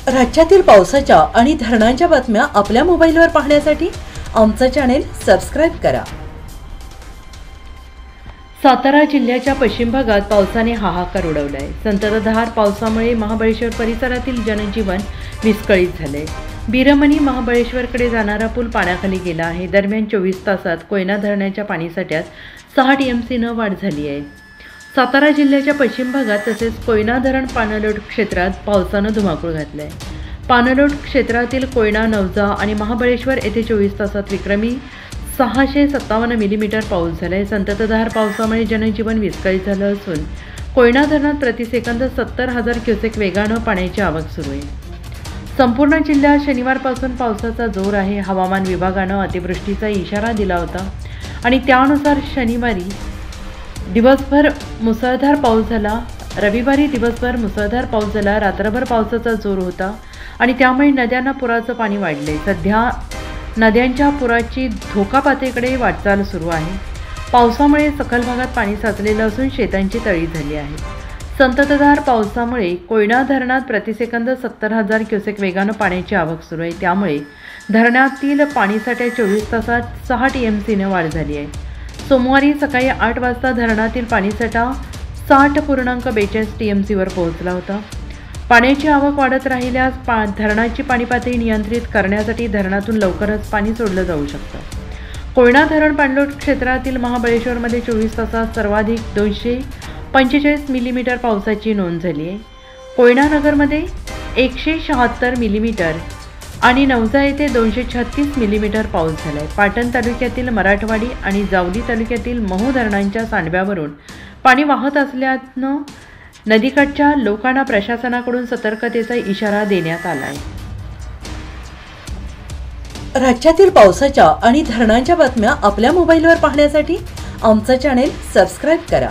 राज्यातील पावसाच्या आणि धरणांच्या बातम्या आपल्या मोबाईलवर पाहण्यासाठी आमचं चॅनेल सबस्क्राइब करा। सातारा जिल्ह्याच्या पश्चिम भागात पावसाने हाहाकार उडवलाय। संततधार पावसामुळे महाबळेश्वर परिसरातील जनजीवन विस्कळीत झाले। बीरमणी महाबळेश्वरकडे जाणारा पूल पाण्याखाली गेला आहे। दरम्यान 24 तासात कोयना धरणाच्या पाणीसाठ्यात 6 TMC न वाढ झाली आहे। सातारा जिल्ह्याच्या पश्चिम भागात तसेच कोयना धरण पाणलोट क्षेत्रात पावसानं धुमाकूळ घातलाय। पाणलोट क्षेत्रातील कोयना, नवजा आणि महाबळेश्वर येथे 24 तासात विक्रमी 657 मिलीमीटर पाऊस झालाय। संततधार पावसामुळे जनजीवन विस्कळीत झालं असून कोयना धरणात प्रतिसेकंद 70,000 क्युसेक वेगानं पाण्याची आवक सुरू आहे। संपूर्ण जिल्ह्यात शनिवारपासून पावसाचा जोर आहे। हवामान विभागानं अतिवृष्टीचा इशारा दिला होता आणि त्यानुसार शनिवारी दिवसभर मुसळधार पाऊस झाला। रविवारी दिवसभर मुसळधार पाऊस झाला। रात्रभर पावसाचा जोर होता आणि त्यामुळे नद्यांना पुराचं पाणी वाढले। सध्या नद्यांच्या पुराची धोका पातळीकडे वाटचाल सुरू आहे। पावसामुळे सखल भागात पाणी साचलेलं असून शेतांची तळी झाली आहे। संततधार पावसामुळे कोयना धरणात प्रतिसेकंद 70,000 क्युसेक वेगानं पाण्याची आवक सुरू आहे। त्यामुळे धरणातील पाणीसाठ्यात 24 तासात 6 TMC ने वाढ झाली आहे। सोमवारी सकाळी 8 वाजता धरणातील पाणीसाठा 60.42 TMC वर पोहोचला होता। पाण्याची आवक वाढत राहिल्यास धरणाची पाणी पातळी नियंत्रित करण्यासाठी धरणातून लवकरच पाणी सोडलं जाऊ शकतं। कोयना धरण पाणलोट क्षेत्रातील महाबळेश्वरमध्ये 24 तासात सर्वाधिक 245 मिलीमीटर पावसाची नोंद झाली आहे। कोयना नगरमध्ये 176 मिलीमीटर आणि नवजा येथे 236 मिलीमीटर पाऊस झालाय। पाटण तालुक्यातील मराठवाडी आणि जावली तालुक्यातील महू धरणांच्या सांडव्यावरून पाणी वाहत असल्यानं नदीकाठच्या लोकांना प्रशासनाकडून सतर्कतेचा इशारा देण्यात आला आहे। राज्यातील पावसाच्या आणि धरणांच्या बातम्या आपल्या मोबाईलवर पाहण्यासाठी आमचं चॅनेल सबस्क्राइब करा।